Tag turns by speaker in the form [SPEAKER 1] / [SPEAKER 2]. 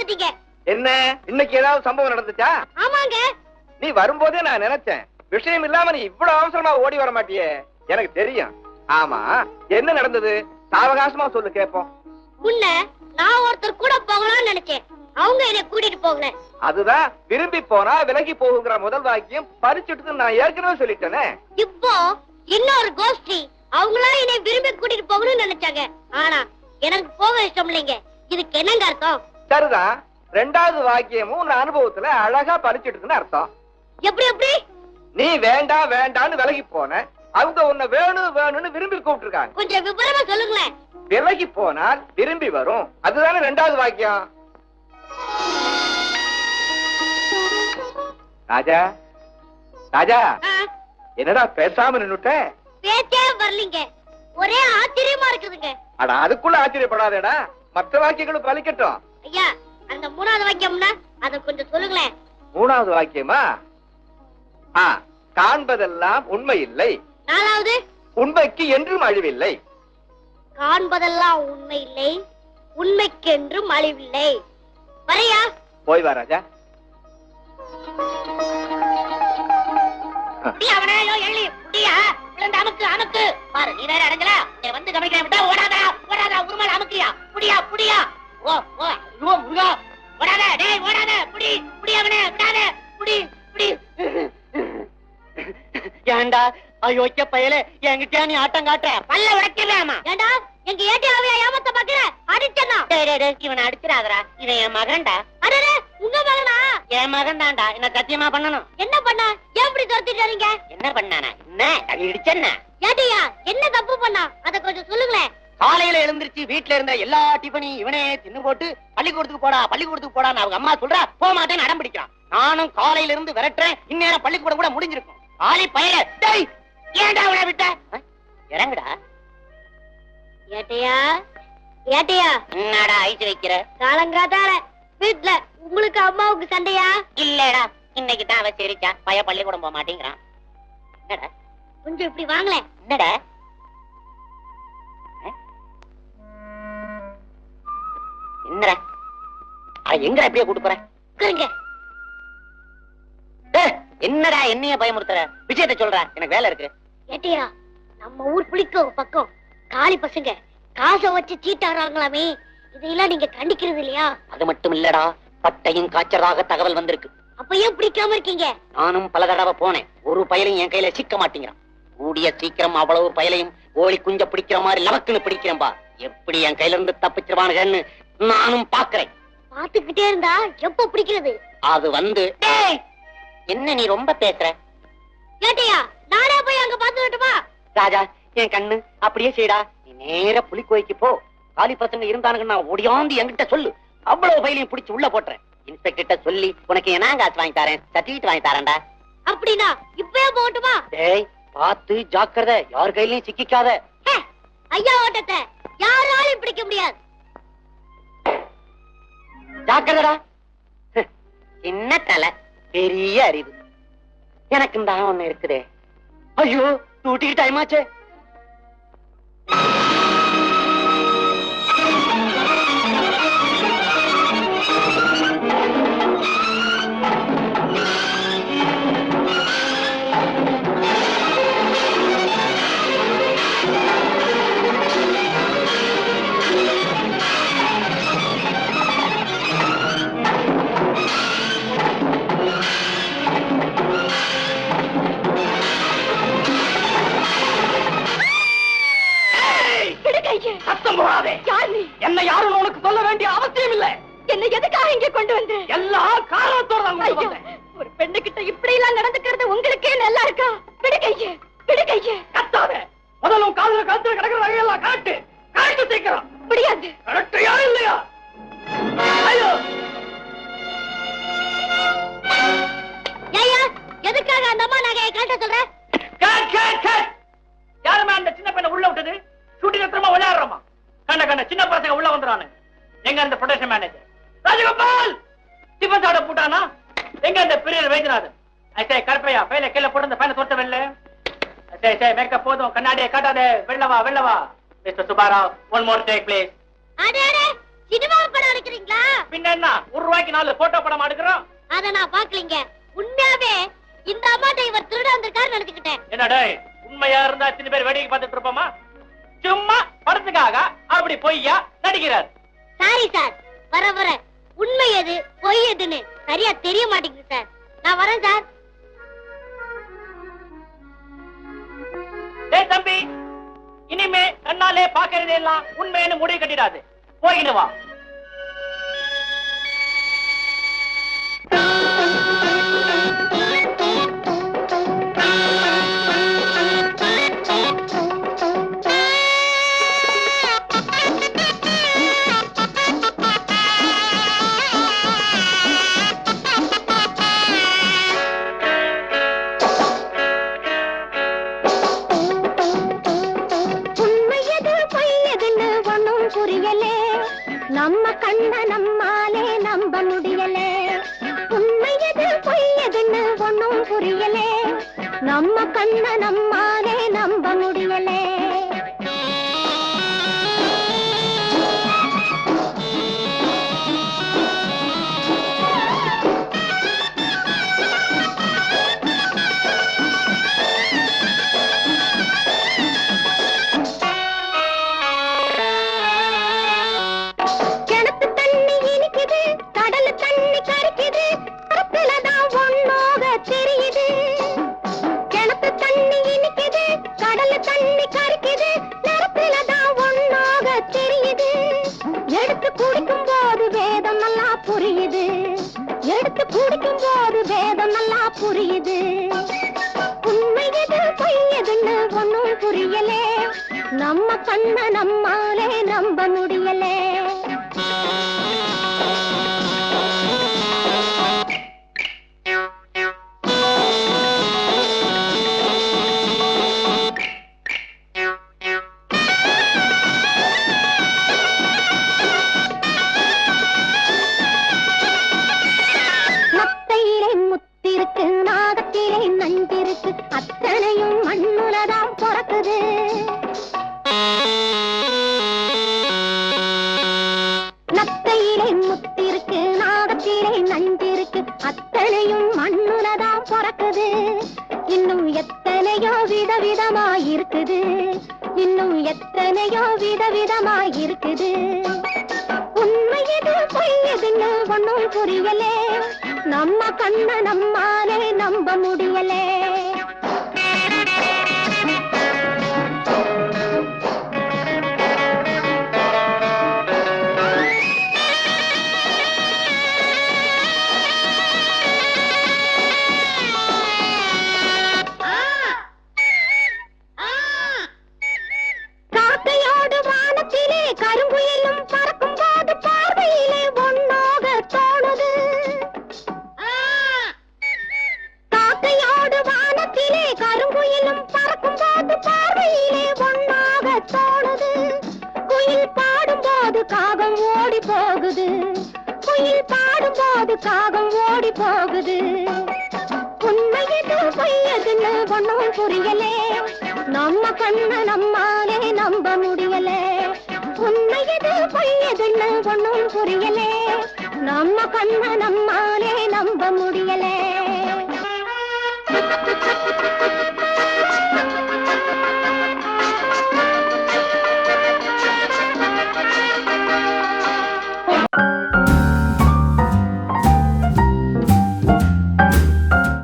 [SPEAKER 1] வந்துட்டீங்க.
[SPEAKER 2] என்ன இன்னைக்கு ஏதாவது சம்பவம் நடந்துச்சா?
[SPEAKER 1] ஆமாங்க.
[SPEAKER 2] நீ வரும்போதே நான் நினைச்சேன் விஷயம் இல்லாம நீ இவ்வளவு அவசரமா ஓடி வர மாட்டியே. எனக்கு தெரியும். ஆமா என்ன நடந்தது? சாவகாசமா சொல்லு கேப்போம்.
[SPEAKER 1] முன்ன நான் ஒருத்தர் கூட போகலாம்னு நினைச்சேன். அவங்க என்னை கூட்டிட்டு போகல.
[SPEAKER 2] அதுதான் விரும்பி போனா விலகி போகுங்கிற முதல் வாக்கியம் பறிச்சுட்டு நான் ஏற்கனவே சொல்லிட்டேனே.
[SPEAKER 1] இப்போ இன்னொரு கோஷ்டி அவங்களா என்னை விரும்பி கூட்டிட்டு போகணும்னு நினைச்சாங்க. ஆனா எனக்கு போக இஷ்டம் இல்லைங்க. இதுக்கு என்னங்க அர்த்தம்?
[SPEAKER 2] சரிதான். ரெண்டாவது வாக்கியமும் உன் அனுபவத்துல அழகா பறிச்சுட்டுன்னு அர்த்தம்.
[SPEAKER 1] எப்படி எப்படி?
[SPEAKER 2] நீ வேண்டாம் வேண்டான்னு விலகி போன, அவங்க உன்னை வேணும் வேணும்னு விரும்பி கூப்பிட்டுருக்காங்க.
[SPEAKER 1] கொஞ்சம் விவரமா சொல்லுங்களேன்.
[SPEAKER 2] விலகி போனால் விரும்பி வரும், அதுதானே ரெண்டாவது வாக்கியம். ராஜா ராஜா என்னடா பேசாம நின்னுட்ட?
[SPEAKER 1] பேச்சே வரலீங்க. ஒரே ஆச்சரியமா இருக்குதுங்க.
[SPEAKER 2] அட அதுக்குள்ள ஆச்சரியப்படாதேடா, மற்ற வாக்கியங்களும் பலிக்கட்டும்.
[SPEAKER 1] ஐயா அந்த மூணாவது வாக்கியம்னா அத கொஞ்சம் சொல்லுங்களேன்.
[SPEAKER 2] மூணாவது வாக்கியமா? காண்பதெல்லாம் உண்மை இல்லை.
[SPEAKER 1] நாலாவது?
[SPEAKER 2] உண்மைக்கு என்றும் அழிவில்லை.
[SPEAKER 1] காண்பதெல்லாம் உண்மை இல்லை, உண்மைக்கு என்றும் அழிவில்லை. வரையா?
[SPEAKER 2] போய் வா ராஜா.
[SPEAKER 1] பாரு நீ வேற அடங்கலா வந்து கவனிக்க ஓடாதா ஓடாதா உருமால் அமுக்கியா புடியா புடியா ஓ ஓ ஐயோ முருகா ஓடாத டேய் ஓடாத புடி புடி அவனே விடாத புடி புடி.
[SPEAKER 3] ஏண்டா ஐயோச்ச பயலே என்கிட்ட நீ ஆட்டம் காட்டுற?
[SPEAKER 1] பல்ல உடைக்கலாமா? ஏண்டா எங்க ஏடியாவையா ஏமாத்த பாக்குற? அடிச்சனா?
[SPEAKER 3] டேய் டேய் டேய் இவனை அடிச்சிராதடா. இவன் என் மகன்டா.
[SPEAKER 1] அடடே உங்க மகனா?
[SPEAKER 3] என் மகன் தான்டா. என்ன சத்தியமா பண்ணணும்.
[SPEAKER 1] என்ன பண்ண? ஏன் இப்படி துரத்திட்டீங்க?
[SPEAKER 3] என்ன பண்ணானா? என்ன தள்ளி இடிச்சேன்னா?
[SPEAKER 1] ஏடியா என்ன தப்பு பண்ணா? அத கொஞ்சம் சொல்லுங்களேன்.
[SPEAKER 3] காலையில எழுந்திருச்சு வீட்டுல இருந்த எல்லா டிபனையும் இவனே தின்னு போட்டு பள்ளிக்கூடத்துக்கு போடா பள்ளிக்கூடத்துக்கு போடான்னு அவங்க அம்மா சொல்றா, போக மாட்டேன்னு அடம் பிடிக்கிறான். நானும் காலையில இருந்து விரட்டுறேன். இந்நேரம் பள்ளிக்கூடம் கூட முடிஞ்சிருக்கும். காலை பையல டேய் ஏன்டா அவனை விட்ட? இறங்குடா.
[SPEAKER 1] ஏட்டையா ஏட்டையா
[SPEAKER 3] என்னடா ஐஸ் வைக்கிற?
[SPEAKER 1] காலங்காத்தால வீட்டுல உங்களுக்கு அம்மாவுக்கு சண்டையா?
[SPEAKER 3] இல்லடா இன்னைக்கு தான் அவ சரிச்சா பைய பள்ளிக்கூடம் போக மாட்டேங்கிறான். என்னடா
[SPEAKER 1] கொஞ்சம் இப்படி வாங்களே.
[SPEAKER 3] என்னடா என்னடா எங்க எப்படியே கூட்டு போற? என்னடா என்னைய பயமுறுத்துற? விஷயத்தை சொல்ற, எனக்கு வேலை இருக்கு.
[SPEAKER 1] ஏட்டையா நம்ம ஊர் புளிக்க ஒரு பக்கம் காலி பசங்க காசை வச்சு சீட்டாடுறாங்களாமே, இதையெல்லாம் நீங்க கண்டிக்கிறது இல்லையா?
[SPEAKER 3] அது மட்டும் இல்லடா, பட்டையும் காய்ச்சறதாக தகவல் வந்திருக்கு.
[SPEAKER 1] அப்ப ஏன் பிடிக்காம இருக்கீங்க?
[SPEAKER 3] நானும் பல தடவை போனேன். ஒரு பயலையும் என் கையில சிக்க மாட்டேங்கிறான். கூடிய சீக்கிரம் அவ்வளவு பயலையும் கோழி குஞ்ச பிடிக்கிற மாதிரி லவக்குன்னு பிடிக்கிறேன்பா. எப்படி என் கையில இருந்து தப்பிச்சிருவானுன்னு நானும் பாக்குறேன்.
[SPEAKER 1] பாத்துக்கிட்டே இருந்தா எப்ப பிடிக்கிறது?
[SPEAKER 3] அது வந்து என்ன நீ ரொம்ப பேசுற?
[SPEAKER 1] ஏட்டையா நானே போய் அங்க பாத்து விட்டுமா?
[SPEAKER 3] ராஜா என் கண்ணு அப்படியே செய்டா. நீ நேர புலிக்கோய்க்கு போ. காலி பசங்க இருந்தானுங்கன்னா ஓடியாந்து என்கிட்ட சொல்லு. அவ்வளவு பயிலையும் பிடிச்சு உள்ள போட்டுறேன். இன்ஸ்பெக்டர்கிட்ட சொல்லி உனக்கு என்ன காசு வாங்கி தரேன், சர்டிபிகேட் வாங்கி தரேன்டா.
[SPEAKER 1] அப்படின்னா இப்பவே போகட்டுமா?
[SPEAKER 3] டேய் பார்த்து ஜாக்கிரதை, யார் கையிலயும் சிக்கிக்காத.
[SPEAKER 1] ஐயா ஓட்டத்தை யாராலையும் பிடிக்க முடியாது.
[SPEAKER 3] ஜாக்கிரதடா. சின்ன தலை பெரிய அறிவு. எனக்கு இந்த ஒண்ணு இருக்குதே. ஐயோ டூட்டிக்கு டைம் ஆச்சே.
[SPEAKER 4] என்ன யாரும் உனக்கு சொல்ல வேண்டிய அவசியம் இல்லை.
[SPEAKER 1] என்ன எதுக்காக இங்க கொண்டு வந்து?
[SPEAKER 4] எல்லா காரணத்தோட
[SPEAKER 1] ஒரு பெண்ணு கிட்ட இப்படி எல்லாம் நடந்துக்கிறது உங்களுக்கே நல்லா இருக்கா? பிடிக்கைய பிடிக்கைய
[SPEAKER 4] கத்தாத. முதலும் காதுல கழுத்துல கிடக்கிற வகையெல்லாம் காட்டு காட்டு சீக்கிரம்.
[SPEAKER 1] முடியாது.
[SPEAKER 4] கரெக்டையா இல்லையா? ஐயோ
[SPEAKER 1] ஏயா எதுக்காக அந்த அம்மா நகையை காட்ட சொல்ற?
[SPEAKER 4] யாருமே அந்த சின்ன பெண்ணை உள்ள விட்டது? ஷூட்டிங் எத்தனை விளையாடுறோமா? கண்ண சின்ன பசங்க உள்ள வந்துறானு. எங்க அந்த ப்ரொடக்ஷன் மேனேஜர் ராஜகோபால் டிஃபன் சாப்பிட போட்டானா? எங்க அந்த பெரிய வைத்தியநாதன்? ஐசே கருப்பையா பையில கீழே போட்டு அந்த பையனை தொட்ட வெள்ள. ஐசே மேக்கப் போதும், கண்ணாடியை காட்டாதே, வெள்ளவா வெள்ளவா. Mister Subbarao one more take please.
[SPEAKER 1] அடே சினிமா படம் எடுக்கிறீங்களா?
[SPEAKER 4] பின்ன என்ன, ₹1 4 போட்டோ படம் எடுக்கிறோம்.
[SPEAKER 1] அத நான் பாக்கலீங்க. உண்மையாவே இந்த அம்மாட்ட இவர் திருட வந்திருக்காரு நினைச்சுக்கிட்டேன்.
[SPEAKER 4] என்னடா உண்மையா இருந்தா இத்தனை பேர் வேடிக்கை பார்த்துட்டு இருப்போமா? சும்மா படத்துக்காக அப்படி பொய்யா நடிக்கிறார்.
[SPEAKER 1] சாரி சார், வர வர உண்மை எது பொய் எதுன்னு சரியா தெரிய மாட்டேங்குது சார். நான் வரேன் சார்.
[SPEAKER 4] டேய் தம்பி, இனிமே கண்ணாலே பாக்குறதெல்லாம் உண்மைன்னு முடிவு கட்டிடாது. போயின்னு வா.
[SPEAKER 1] நம்ம கண்ண நம்மாலே நம்ப முடியலே. உண்மையது பொய்யதுன்னு ஒண்ணும் புரியலே. நம்ம கண்ண நம்மாலே நம்ப முடியலே. எடுத்து குடிக்கும் போது வேதம் நல்லா புரியுது. உண்மையது பொய்யதுன்னு ஒண்ணும் புரியலே. நம்ம கண்ண நம்மாலே நம்ப முடியலே. அத்தனையும் மண்ணுலதான் பிறக்குது. நத்தையிலே முத்திருக்கு, நாகத்திலே நஞ்சிருக்கு, அத்தனையும் மண்ணுலதான் பிறக்குது. இன்னும் எத்தனையோ விதவிதமாயிருக்குது. இன்னும் எத்தனையோ விதவிதமாயிருக்குது. உண்மையது பொய்யதுன்னு ஒண்ணும் புரியலே. நம்ம கண்ண நம்மாலே நம்ப முடியலே. காக்கையோடு வானத்திலே கருங்குயிலும் பறக்கும் போது பார்வையிலே ஒன்னாக தோணுது. காக்கையோடு வானத்திலே கருங்குயிலும் பறக்கும் போது பார்வையிலே ஒன்னாக தோணுது. குயில் பாடும்போது காகம் ஓடி போகுது. குயில் பாடும்போது காகம் ஓடி போகுது. உண்மையது பொய்யதுன்னு ஒண்ணும் புரியலே. நம்ம கண்ண நம்மாலே நம்ப முடியலே. உண்மையது பொய்யதுன்னு ஒண்ணும் புரியலே. நம்ம கண்ண நம்மாலே நம்ப முடியலே.